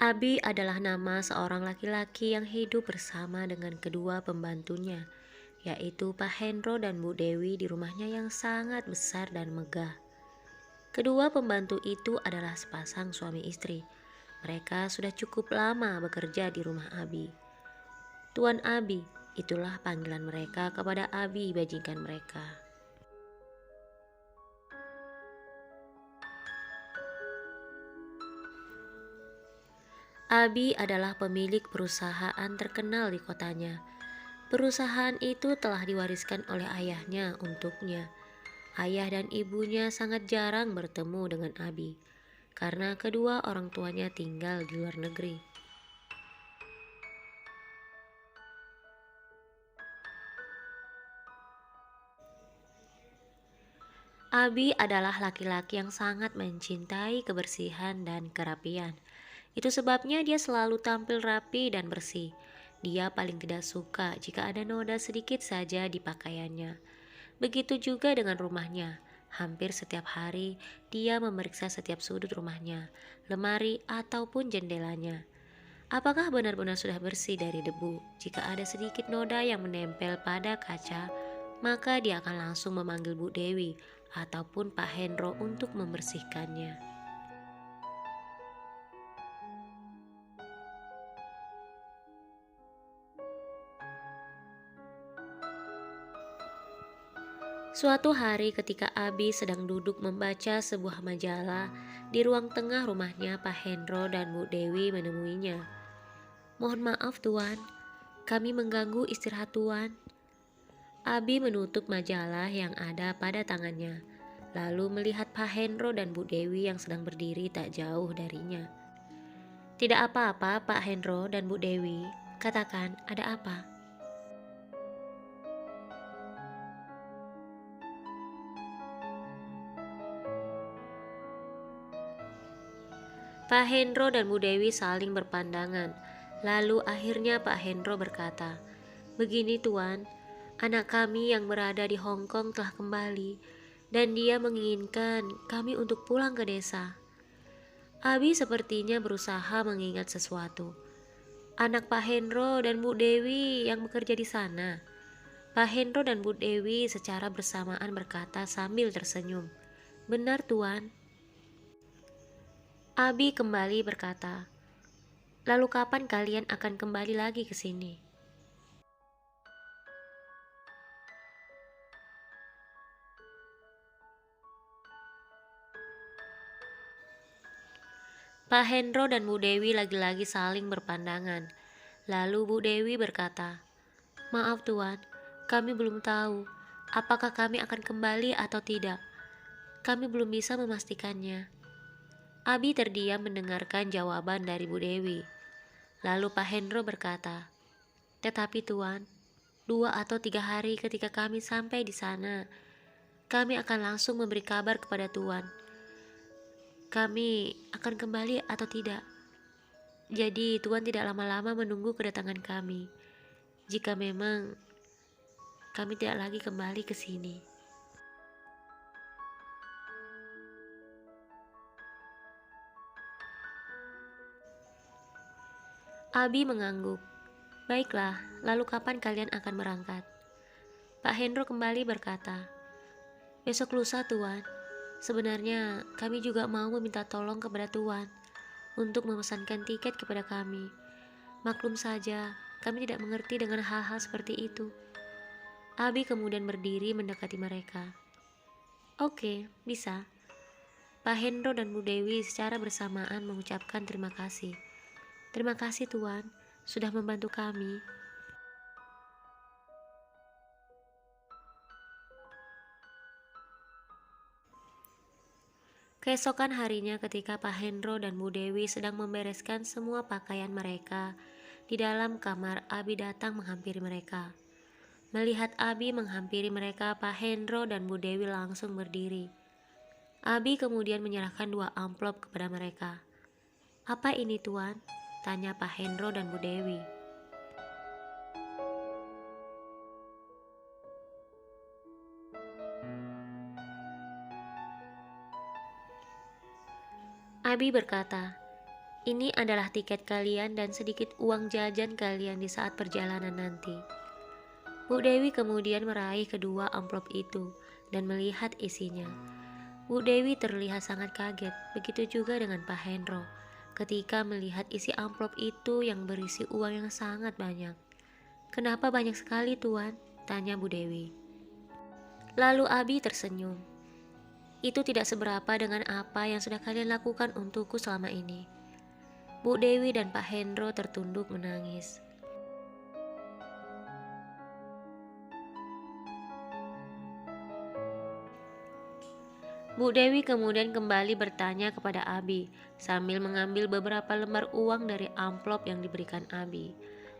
Abi adalah nama seorang laki-laki yang hidup bersama dengan kedua pembantunya, yaitu Pak Hendro dan Bu Dewi di rumahnya yang sangat besar dan megah. Kedua pembantu itu adalah sepasang suami istri. Mereka sudah cukup lama bekerja di rumah Abi. Tuan Abi, itulah panggilan mereka kepada Abi bajingan mereka. Abi adalah pemilik perusahaan terkenal di kotanya. Perusahaan itu telah diwariskan oleh ayahnya untuknya. Ayah dan ibunya sangat jarang bertemu dengan Abi karena kedua orang tuanya tinggal di luar negeri. Abi adalah laki-laki yang sangat mencintai kebersihan dan kerapian. Itu sebabnya dia selalu tampil rapi dan bersih. Dia paling tidak suka jika ada noda sedikit saja di pakaiannya. Begitu juga dengan rumahnya. Hampir setiap hari dia memeriksa setiap sudut rumahnya, lemari ataupun jendelanya. Apakah benar-benar sudah bersih dari debu? Jika ada sedikit noda yang menempel pada kaca, maka dia akan langsung memanggil Bu Dewi ataupun Pak Hendro untuk membersihkannya. Suatu hari ketika Abi sedang duduk membaca sebuah majalah, di ruang tengah rumahnya Pak Hendro dan Bu Dewi menemuinya. "Mohon maaf Tuan, kami mengganggu istirahat Tuan." Abi menutup majalah yang ada pada tangannya, lalu melihat Pak Hendro dan Bu Dewi yang sedang berdiri tak jauh darinya. "Tidak apa-apa Pak Hendro dan Bu Dewi, katakan ada apa?" Pak Hendro dan Bu Dewi saling berpandangan. Lalu akhirnya Pak Hendro berkata, "Begini Tuan, anak kami yang berada di Hong Kong telah kembali dan dia menginginkan kami untuk pulang ke desa." Abi sepertinya berusaha mengingat sesuatu. "Anak Pak Hendro dan Bu Dewi yang bekerja di sana." Pak Hendro dan Bu Dewi secara bersamaan berkata sambil tersenyum, "Benar Tuan." Abi kembali berkata, "Lalu kapan kalian akan kembali lagi ke sini?" Pak Hendro dan Bu Dewi lagi-lagi saling berpandangan. Lalu Bu Dewi berkata, "Maaf Tuan, kami belum tahu apakah kami akan kembali atau tidak. Kami belum bisa memastikannya." Abi terdiam mendengarkan jawaban dari Bu Dewi. Lalu Pak Hendro berkata, "Tetapi Tuan, 2 atau 3 hari ketika kami sampai di sana, kami akan langsung memberi kabar kepada Tuan. Kami akan kembali atau tidak. Jadi Tuan tidak lama-lama menunggu kedatangan kami. Jika memang kami tidak lagi kembali ke sini." Abi mengangguk. "Baiklah, lalu kapan kalian akan berangkat?" Pak Hendro kembali berkata, "Besok lusa Tuan. Sebenarnya kami juga mau meminta tolong kepada Tuan untuk memesankan tiket kepada kami. Maklum saja, kami tidak mengerti dengan hal-hal seperti itu." Abi kemudian berdiri mendekati mereka. "Oke, bisa." Pak Hendro dan Bu Dewi secara bersamaan mengucapkan terima kasih. "Terima kasih Tuan, sudah membantu kami." Keesokan harinya ketika Pak Hendro dan Bu Dewi sedang membereskan semua pakaian mereka, di dalam kamar Abi datang menghampiri mereka. Melihat Abi menghampiri mereka, Pak Hendro dan Bu Dewi langsung berdiri. Abi kemudian menyerahkan 2 amplop kepada mereka. "Apa ini Tuan?" tanya Pak Hendro dan Bu Dewi. Abi berkata, Ini adalah tiket kalian dan sedikit uang jajan kalian di saat perjalanan nanti." Bu Dewi kemudian meraih kedua amplop itu dan melihat isinya. Bu Dewi terlihat sangat kaget, begitu juga dengan Pak Hendro ketika melihat isi amplop itu yang berisi uang yang sangat banyak. "Kenapa banyak sekali, Tuan?" tanya Bu Dewi. Lalu Abi tersenyum. "Itu tidak seberapa dengan apa yang sudah kalian lakukan untukku selama ini." Bu Dewi dan Pak Hendro tertunduk menangis. Bu Dewi kemudian kembali bertanya kepada Abi sambil mengambil beberapa lembar uang dari amplop yang diberikan Abi.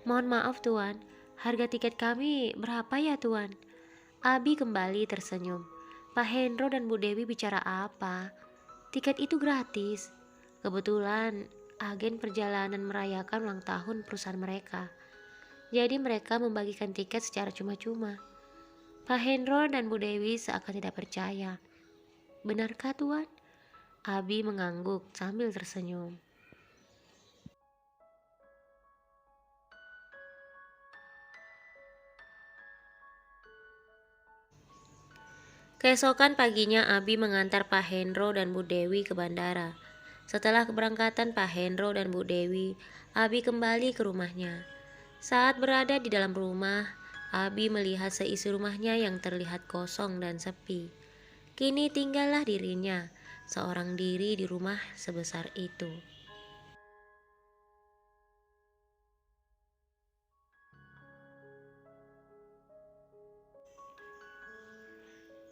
"Mohon maaf Tuan, harga tiket kami berapa ya Tuan?" Abi kembali tersenyum. Pak Hendro dan Bu Dewi bicara apa? Tiket itu gratis. Kebetulan agen perjalanan merayakan ulang tahun perusahaan mereka. Jadi mereka membagikan tiket secara cuma-cuma. Pak Hendro dan Bu Dewi seakan tidak percaya. "Benarkah Tuan?" Abi mengangguk sambil tersenyum. Keesokan paginya Abi mengantar Pak Hendro dan Bu Dewi ke bandara. Setelah keberangkatan Pak Hendro dan Bu Dewi, Abi kembali ke rumahnya. Saat berada di dalam rumah, Abi melihat seisi rumahnya yang terlihat kosong dan sepi. Kini tinggallah dirinya, seorang diri di rumah sebesar itu.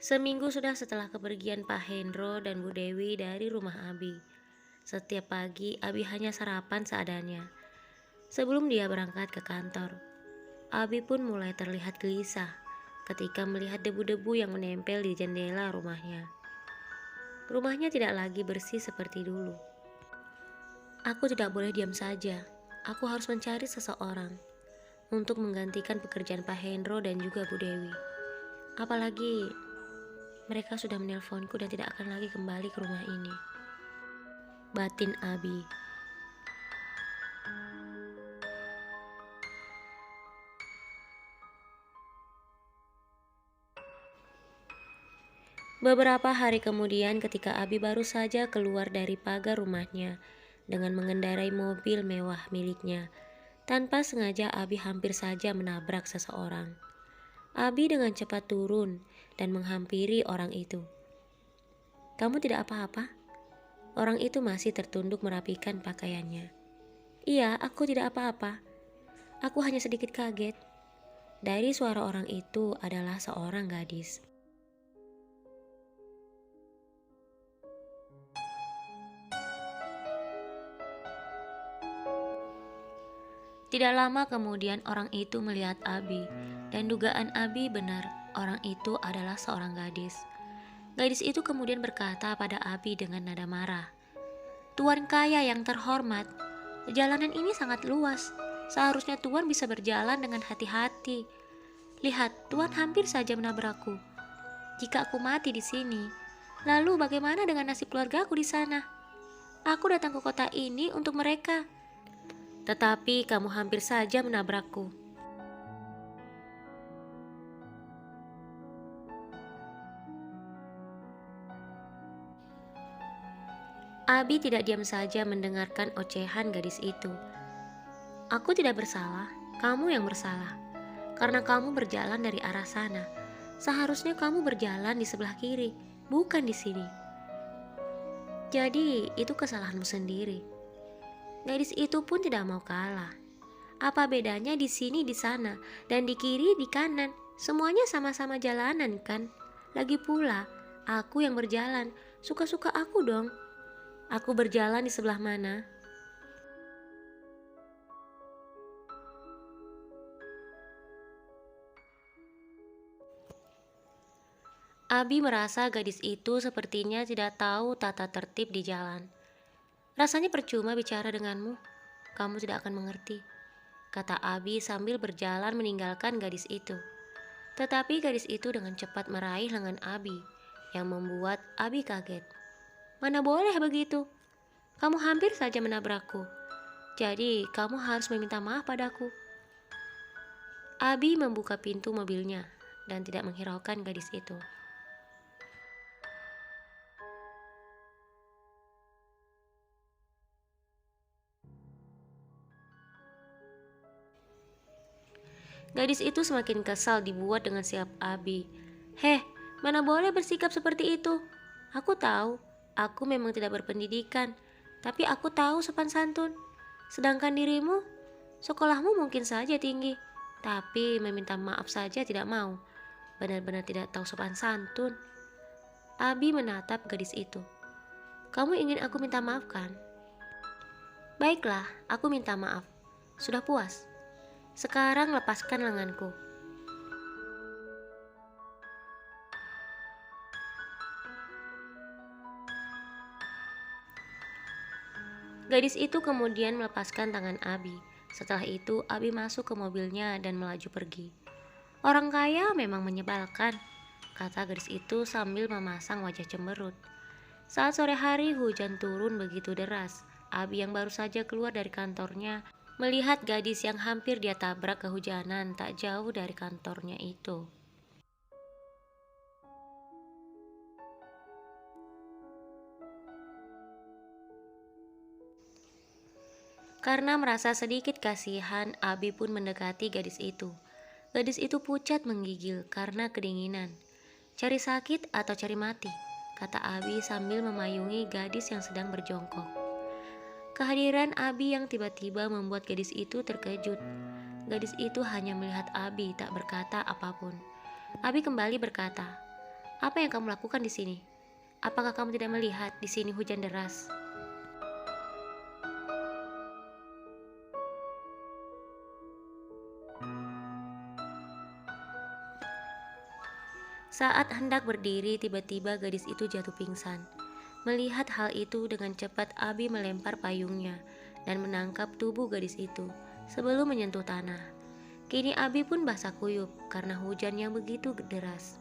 Seminggu sudah setelah kepergian Pak Hendro dan Bu Dewi dari rumah Abi. Setiap pagi Abi hanya sarapan seadanya. Sebelum dia berangkat ke kantor, Abi pun mulai terlihat gelisah ketika melihat debu-debu yang menempel di jendela rumahnya. Rumahnya tidak lagi bersih seperti dulu. "Aku tidak boleh diam saja. Aku harus mencari seseorang untuk menggantikan pekerjaan Pak Hendro dan juga Bu Dewi. Apalagi mereka sudah menelponku dan tidak akan lagi kembali ke rumah ini," batin Abi. Beberapa hari kemudian ketika Abi baru saja keluar dari pagar rumahnya dengan mengendarai mobil mewah miliknya, tanpa sengaja Abi hampir saja menabrak seseorang. Abi dengan cepat turun dan menghampiri orang itu. "Kamu tidak apa-apa?" Orang itu masih tertunduk merapikan pakaiannya. "Iya, aku tidak apa-apa. Aku hanya sedikit kaget." Dari suara orang itu adalah seorang gadis. Tidak lama kemudian orang itu melihat Abi, dan dugaan Abi benar, orang itu adalah seorang gadis. Gadis itu kemudian berkata pada Abi dengan nada marah, "Tuan kaya yang terhormat, jalanan ini sangat luas. Seharusnya Tuan bisa berjalan dengan hati-hati. Lihat, Tuan hampir saja menabrakku. Jika aku mati di sini, lalu bagaimana dengan nasib keluargaku di sana? Aku datang ke kota ini untuk mereka. Tetapi kamu hampir saja menabrakku." Abi tidak diam saja mendengarkan ocehan gadis itu. "Aku tidak bersalah, kamu yang bersalah. Karena kamu berjalan dari arah sana. Seharusnya kamu berjalan di sebelah kiri, bukan di sini. Jadi itu kesalahanmu sendiri." Gadis itu pun tidak mau kalah. "Apa bedanya di sini di sana dan di kiri di kanan? Semuanya sama-sama jalanan kan? Lagi pula, aku yang berjalan, suka-suka aku dong. Aku berjalan di sebelah mana?" Abi merasa gadis itu sepertinya tidak tahu tata tertib di jalan. "Rasanya percuma bicara denganmu, kamu tidak akan mengerti," kata Abi sambil berjalan meninggalkan gadis itu. Tetapi gadis itu dengan cepat meraih lengan Abi, yang membuat Abi kaget. "Mana boleh begitu? Kamu hampir saja menabrakku. Jadi, kamu harus meminta maaf padaku." Abi membuka pintu mobilnya dan tidak menghiraukan gadis itu. Gadis itu semakin kesal dibuat dengan sikap Abi. "Heh, mana boleh bersikap seperti itu? Aku tahu, aku memang tidak berpendidikan, tapi aku tahu sopan santun. Sedangkan dirimu, sekolahmu mungkin saja tinggi, tapi meminta maaf saja tidak mau. Benar-benar tidak tahu sopan santun." Abi menatap gadis itu. "Kamu ingin aku minta maaf kan? Baiklah, aku minta maaf. Sudah puas? Sekarang lepaskan lenganku." Gadis itu kemudian melepaskan tangan Abi. Setelah itu, Abi masuk ke mobilnya dan melaju pergi. "Orang kaya memang menyebalkan," kata gadis itu sambil memasang wajah cemberut. Saat sore hari hujan turun begitu deras. Abi yang baru saja keluar dari kantornya melihat gadis yang hampir dia tabrak kehujanan tak jauh dari kantornya itu. Karena merasa sedikit kasihan, Abi pun mendekati gadis itu. Gadis itu pucat menggigil karena kedinginan. "Cari sakit atau cari mati?" kata Abi sambil memayungi gadis yang sedang berjongkok. Kehadiran Abi yang tiba-tiba membuat gadis itu terkejut. Gadis itu hanya melihat Abi, tak berkata apapun. Abi kembali berkata, "Apa yang kamu lakukan di sini? Apakah kamu tidak melihat di sini hujan deras?" Saat hendak berdiri, tiba-tiba gadis itu jatuh pingsan. Melihat hal itu, dengan cepat Abi melempar payungnya dan menangkap tubuh gadis itu sebelum menyentuh tanah. Kini Abi pun basah kuyup karena hujan yang begitu deras.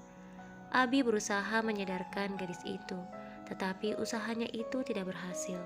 Abi berusaha menyadarkan gadis itu, tetapi usahanya itu tidak berhasil.